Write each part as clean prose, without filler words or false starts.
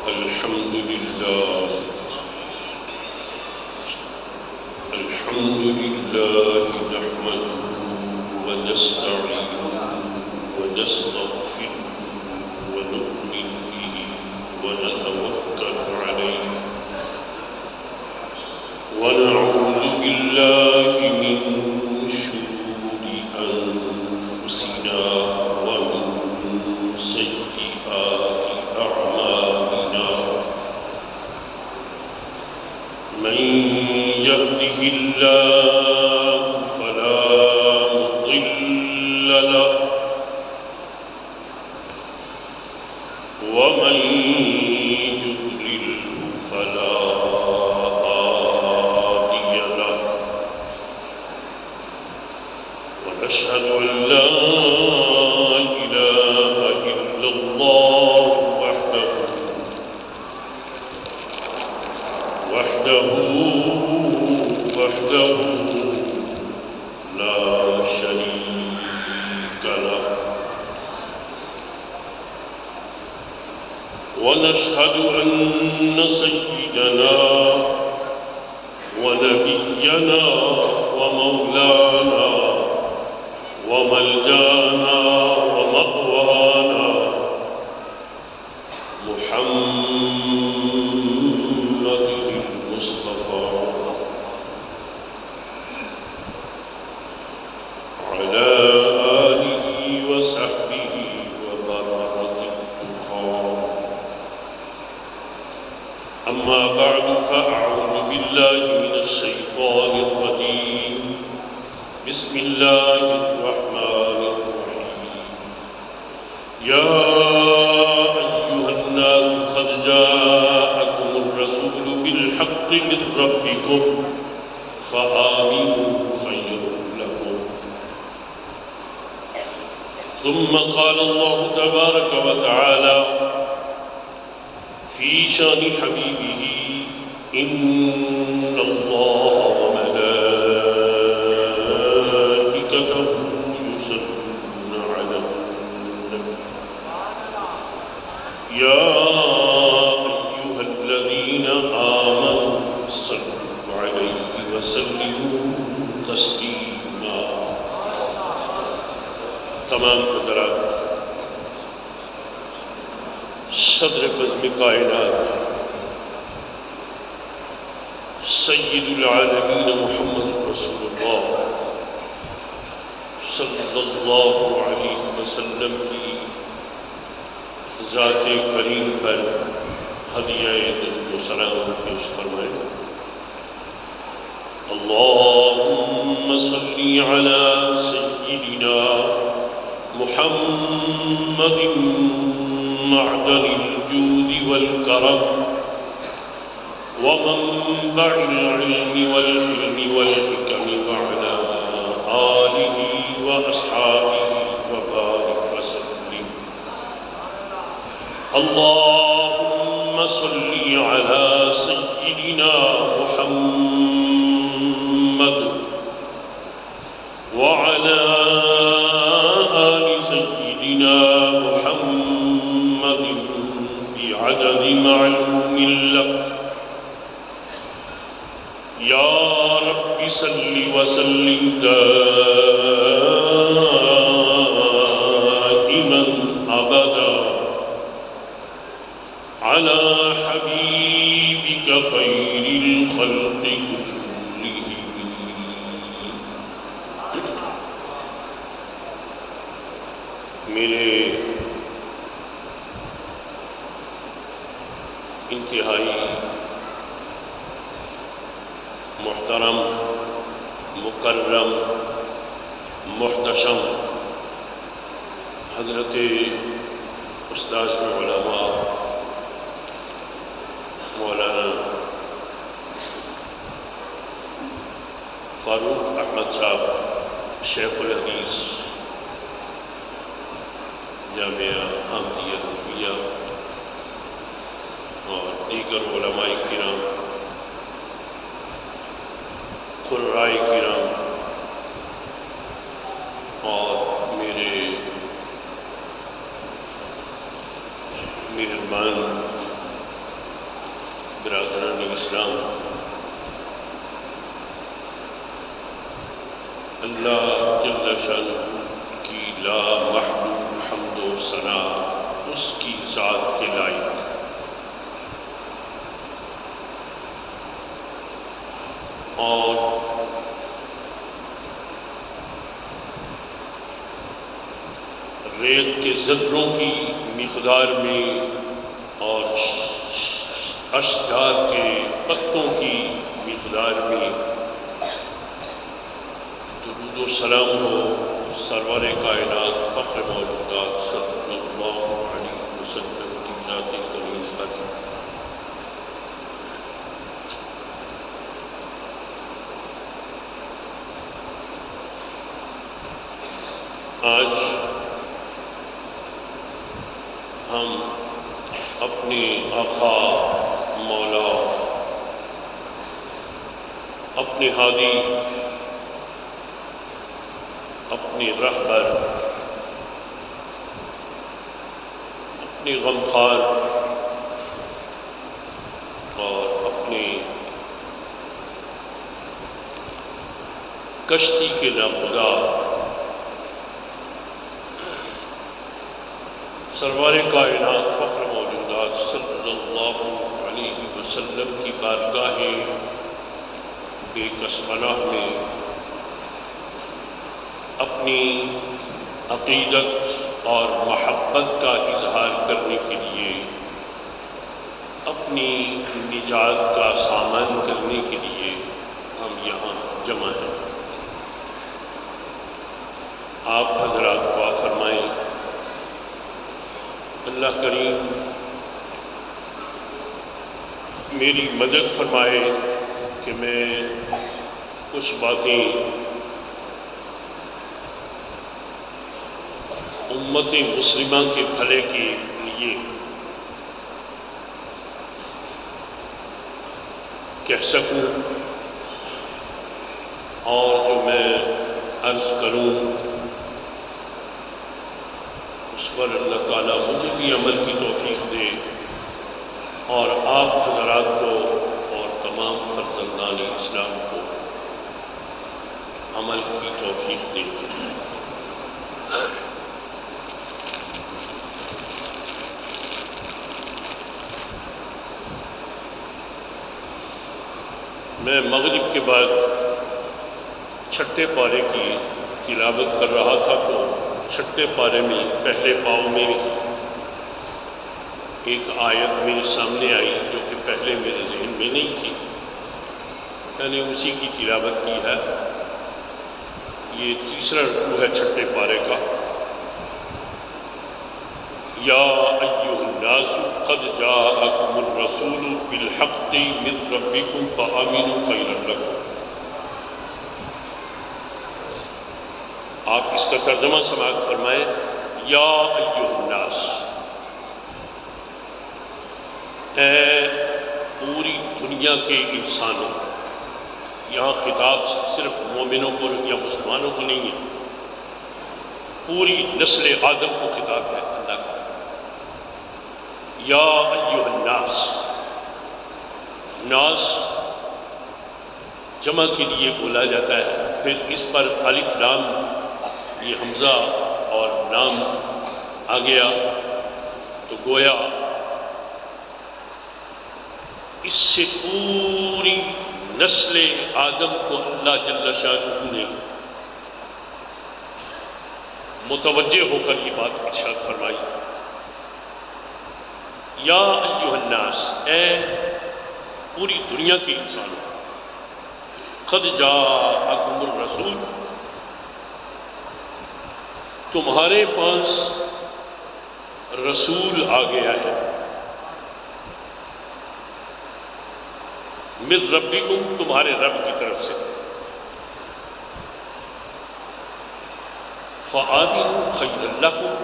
الحمد لله نحمده ونستعينه ونستغفره ونؤمن به ونتوكل عليه ونعوذ بالله من شرور أنفسنا ومن سيئات أعمالنا من يهده الله فلا مضل له ومن يضلل فلا هادي له ونشهد أن لا إله إلا الله وحده لا شريك له ونشهد أن سيدنا ونبينا ومولانا وملجانا ومأوانا محمد المصطفى على آله وصحبه وبررة التقى أما بعد فأعوذ بالله من الشيطان الرجيم بسم الله الرحمن الرحيم يا أيها الناس قد جاءكم الرسول بالحق من ربكم فآمنوا خير لكم ثم قال الله تبارك وتعالى في شان حبيبه إن الله وملائكته يصلون على النبي يا أيها الذين آمنوا صلوا عليه وسلموا تسليما تمام حضرات صدر بزم کائنات سید العالمین محمد رسول اللہ صلی اللہ علیہ وسلم کی ذات کریم پر ہدیہ درود و سلام پیش فرمائیں اللہم صلی علی سیدنا محمد معدن الجود والكرم ومنبع العلم والحلم والحكم وعلى آله وأصحابه وبارك وسلم اللهم صل على سيدنا محمد وعلى آل سيدنا محمد بعدد معلوم لك يا رب صل وسلم دائما أبدا على حبيبك خير الخلق كلهم میرے انتہائی محترم مکرم محتشم حضرت استاد العلماء مولانا فاروق احمد صاحب شیخ الحدیث جامعہ احمدیہ نظمیہ اور دیگر علماء کرام قرائے کرام اور میرے مہربان برادران اسلام، اللہ جل شانہ کی لا محدود حمد و ثنا اس کی ذات کے لائق، اور ریت کے ذروں کی مقدار میں اور اشجار کے پتوں کی مقدار میں درود و سلام ہو سرور کائنات فخر موجودات صلی اللہ علیہ وسلم کی ذات کریم پر۔ آج ہم اپنے آقا مولا، اپنے ہادی، اپنے رہبر، اپنے غمخوار اور اپنے کشتی کے ناخدا سرور کائنات فخر موجودات صلی اللہ علیہ وسلم کی بارگاہ بے کس پناہ میں اپنی عقیدت اور محبت کا اظہار کرنے کے لیے، اپنی نجات کا سامان کرنے کے لیے ہم یہاں جمع ہیں۔ آپ حضرات دعا فرمائیں، اللہ کریم میری مدد فرمائے کہ میں کچھ باتیں امت مسلمہ کے بھلے کے لیے کہہ سکوں، اور جو میں عرض کروں اس پر اللہ تعالیٰ مجھے بھی عمل کی توفیق دے، اور آپ حضرات کو اور تمام فرزندان اسلام کو عمل کی توفیق دے۔ میں مغرب کے بعد چھٹے پارے کی تلاوت کر رہا تھا، تو چھٹے پارے میں پہلے پاؤں میں ایک آیت میرے سامنے آئی جو کہ پہلے میرے ذہن میں نہیں تھی، میں نے اسی کی تلاوت کی ہے۔ یہ تیسرا رکوع ہے چھٹے پارے کا۔ یا ایھا الناس قد جاءکم الرسول بالحق من ربکم فآمنوا خیرا لکم۔ آپ اس کا ترجمہ سماعت فرمائیں، یا ایھا الناس، اے پوری دنیا کے انسانوں۔ یہاں خطاب صرف مومنوں کو یا مسلمانوں کو نہیں ہے، پوری نسل آدم کو خطاب ہے اللہ کا۔ یا ایھا الناس، ناس جمع کے لیے بولا جاتا ہے، پھر اس پر الف لام، یہ حمزہ اور لام آ گیا، تو گویا اس سے پوری نسل آدم کو اللہ جل شانہ نے متوجہ ہو کر یہ بات ارشاد فرمائی۔ یا ایھا الناس، اے پوری دنیا کے انسانوں، قد جاءکم الرسول، تمہارے پاس رسول آ گیا ہے، من ربکم، تمہارے رب کی طرف سے، فآمنوا خیرا لکم،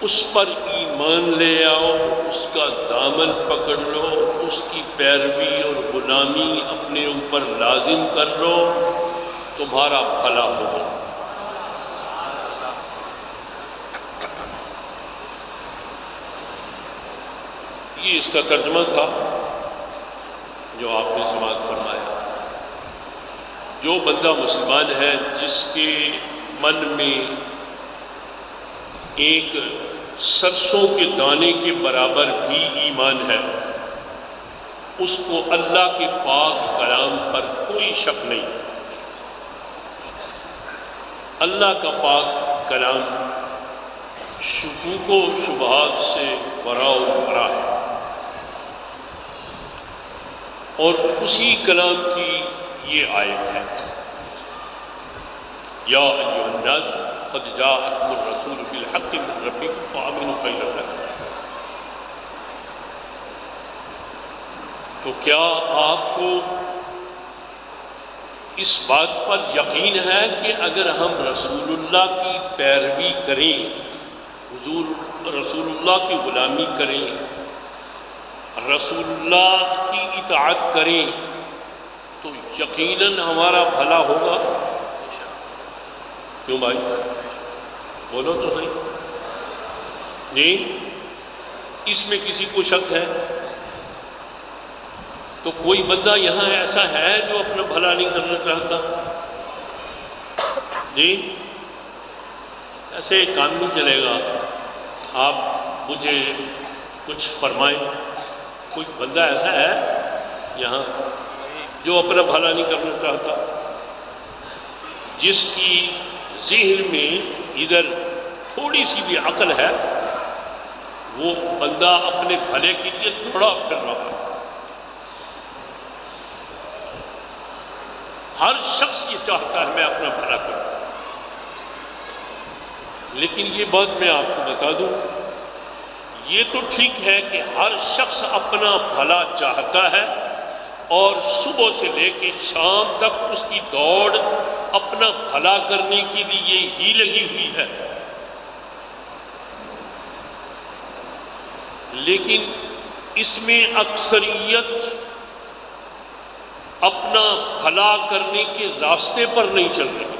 اس پر ایمان لے آؤ، اس کا دامن پکڑ لو، اس کی پیروی اور غلامی اپنے اوپر لازم کر لو، تمہارا بھلا ہوگا۔ یہ اس کا ترجمہ تھا جو آپ نے سماعت فرمایا۔ جو بندہ مسلمان ہے جس کے من میں ایک سرسوں کے دانے کے برابر بھی ایمان ہے، اس کو اللہ کے پاک کلام پر کوئی شک نہیں۔ اللہ کا پاک کلام شکوک و شبہات سے وراء و برا ہے، اور اسی کلام کی یہ آیت ہے، یا ایھا الناس قد جاءکم الرسول بالحق من ربکم فآمنوا خیرا لکم۔ تو کیا آپ کو اس بات پر یقین ہے کہ اگر ہم رسول اللہ کی پیروی کریں، حضور رسول اللہ کی غلامی کریں، رسول اللہ کی اطاعت کریں تو یقیناً ہمارا بھلا ہوگا؟ کیوں بھائی بولو تو صحیح، نہیں اس میں کسی کو شک ہے؟ تو کوئی بندہ یہاں ایسا ہے جو اپنا بھلا نہیں کرنا چاہتا؟ جی ایسے کام نہیں چلے گا، آپ مجھے کچھ فرمائیں۔ کوئی بندہ ایسا ہے یہاں جو اپنا بھلا نہیں کرنا چاہتا؟ جس کی ذہن میں ادھر تھوڑی سی بھی عقل ہے وہ بندہ اپنے بھلے کے لیے تھوڑا پھر رہا ہے۔ ہر شخص یہ چاہتا ہے میں اپنا بھلا کروں، لیکن یہ بات میں آپ کو بتا دوں، یہ تو ٹھیک ہے کہ ہر شخص اپنا بھلا چاہتا ہے اور صبح سے لے کے شام تک اس کی دوڑ اپنا بھلا کرنے کے لیے ہی لگی ہوئی ہے، لیکن اس میں اکثریت اپنا بھلا کرنے کے راستے پر نہیں چل رہی،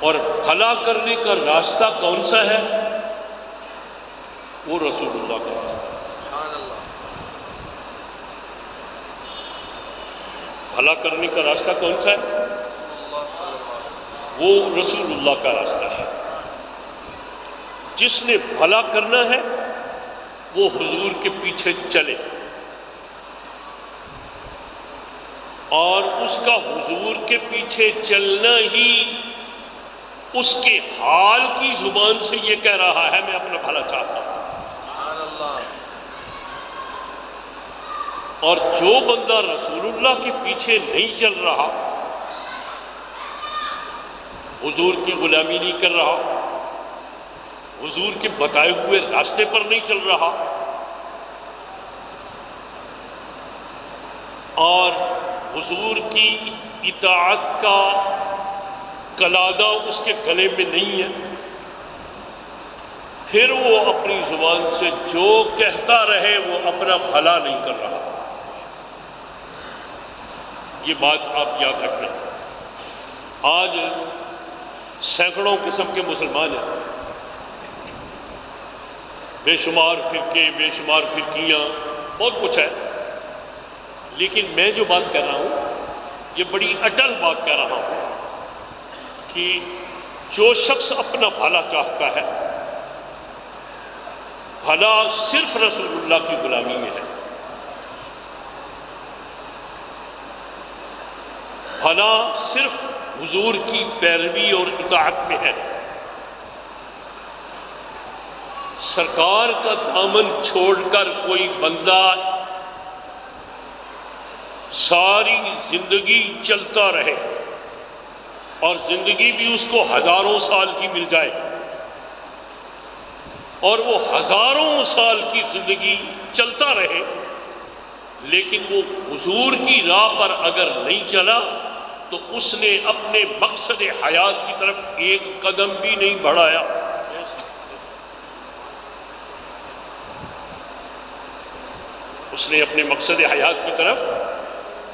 اور بھلا کرنے کا راستہ کون سا ہے؟ وہ رسول اللہ کا راستہ ہے۔ بھلا کرنے کا راستہ کون سا ہے؟ وہ رسول اللہ کا راستہ ہے۔ جس نے بھلا کرنا ہے وہ حضور کے پیچھے چلے، اور اس کا حضور کے پیچھے چلنا ہی اس کے حال کی زبان سے یہ کہہ رہا ہے میں اپنا بھلا چاہتا ہوں۔ اور جو بندہ رسول اللہ کے پیچھے نہیں چل رہا، حضور کی غلامی نہیں کر رہا، حضور کے بتائے ہوئے راستے پر نہیں چل رہا، اور حضور کی اطاعت کا کلادہ اس کے گلے میں نہیں ہے، پھر وہ اپنی زبان سے جو کہتا رہے وہ اپنا بھلا نہیں کر رہا۔ یہ بات آپ یاد رکھنا۔ آج سینکڑوں قسم کے مسلمان ہیں، بے شمار فرقے، بے شمار فرقیاں، بہت کچھ ہے، لیکن میں جو بات کر رہا ہوں یہ بڑی اٹل بات کر رہا ہوں کہ جو شخص اپنا بھلا چاہتا ہے، بھلا صرف رسول اللہ کی غلامی میں ہے، بھلا صرف حضور کی پیروی اور اطاعت میں ہے۔ سرکار کا دامن چھوڑ کر کوئی بندہ ساری زندگی چلتا رہے اور زندگی بھی اس کو ہزاروں سال کی مل جائے، اور وہ ہزاروں سال کی زندگی چلتا رہے، لیکن وہ حضور کی راہ پر اگر نہیں چلا تو اس نے اپنے مقصد حیات کی طرف ایک قدم بھی نہیں بڑھایا۔ اس نے اپنے مقصد حیات کی طرف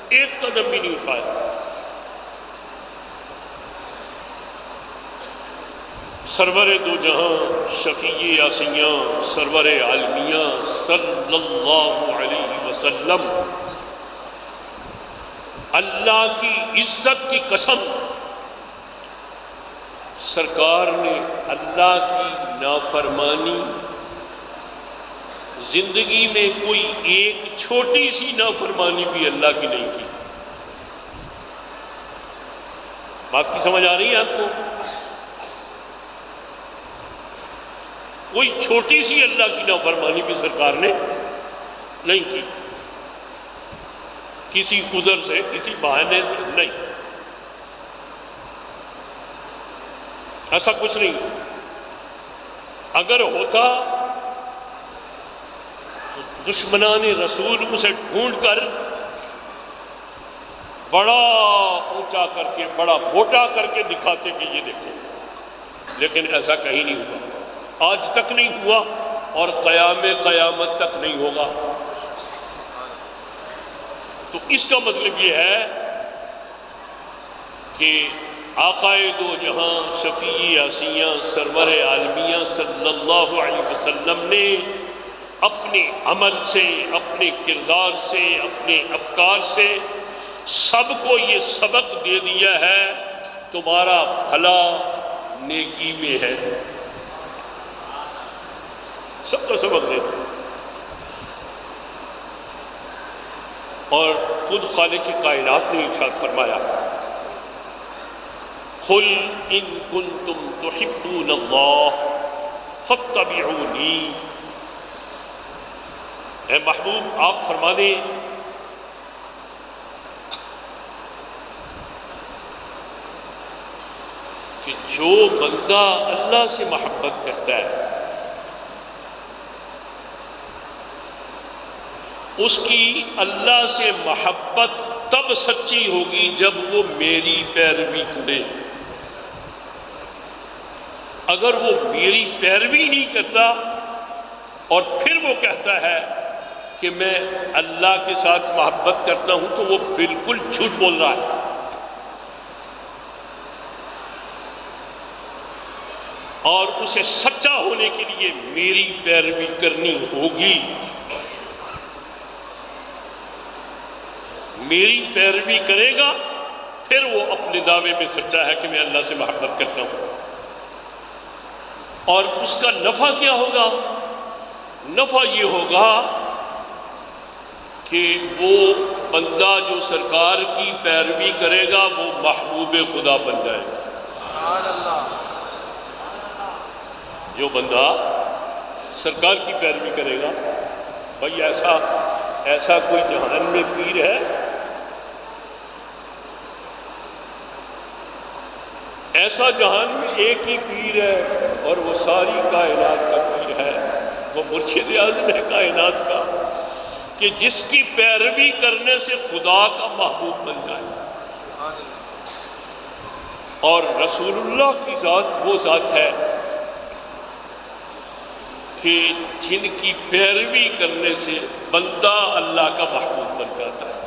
ایک قدم بھی نہیں اٹھایا۔ سرور دو جہاں شفیع آسیاں سرور عالمیاں صلی اللہ علیہ وسلم، اللہ کی عزت کی قسم، سرکار نے اللہ کی نافرمانی زندگی میں کوئی ایک چھوٹی سی نافرمانی بھی اللہ کی نہیں کی۔ بات کی سمجھ آ رہی ہے آپ کو؟ کوئی چھوٹی سی اللہ کی نافرمانی بھی سرکار نے نہیں کی، کسی عذر سے کسی بہانے سے نہیں، ایسا کچھ نہیں۔ اگر ہوتا تو دشمنان رسول اسے ڈھونڈ کر بڑا اونچا کر کے بڑا موٹا کر کے دکھاتے کہ یہ دیکھو، لیکن ایسا کہیں نہیں ہوا، آج تک نہیں ہوا اور قیامت تک نہیں ہوگا۔ تو اس کا مطلب یہ ہے کہ آقائے دو جہاں شفیع آسیاں سرور عالمیہ صلی اللہ علیہ وسلم نے اپنے عمل سے، اپنے کردار سے، اپنے افکار سے سب کو یہ سبق دے دیا ہے، تمہارا بھلا نیکی میں ہے، سب کو سبق دے دیا۔ اور خود خالق کائنات نے ارشاد فرمایا، قل ان کنتم تحبون اللہ فاتبعونی، اے محبوب آپ فرما دیں کہ جو بندہ اللہ سے محبت کرتا ہے اس کی اللہ سے محبت تب سچی ہوگی جب وہ میری پیروی کرے۔ اگر وہ میری پیروی نہیں کرتا اور پھر وہ کہتا ہے کہ میں اللہ کے ساتھ محبت کرتا ہوں تو وہ بالکل جھوٹ بول رہا ہے۔ اور اسے سچا ہونے کے لیے میری پیروی کرنی ہوگی، میری پیروی کرے گا پھر وہ اپنے دعوے میں سچا ہے کہ میں اللہ سے محبت کرتا ہوں۔ اور اس کا نفع کیا ہوگا؟ نفع یہ ہوگا کہ وہ بندہ جو سرکار کی پیروی کرے گا وہ محبوب خدا بن جائے گا۔ سبحان اللہ۔ جو بندہ سرکار کی پیروی کرے گا، بھائی ایسا کوئی جہان میں پیر ہے؟ ایسا جہان میں ایک ہی پیر ہے اور وہ ساری کائنات کا پیر ہے، وہ مرشد اعظم ہے کائنات کا، کہ جس کی پیروی کرنے سے خدا کا محبوب بن جائے۔ اور رسول اللہ کی ذات وہ ذات ہے کہ جن کی پیروی کرنے سے بندہ اللہ کا محبوب بن جاتا ہے۔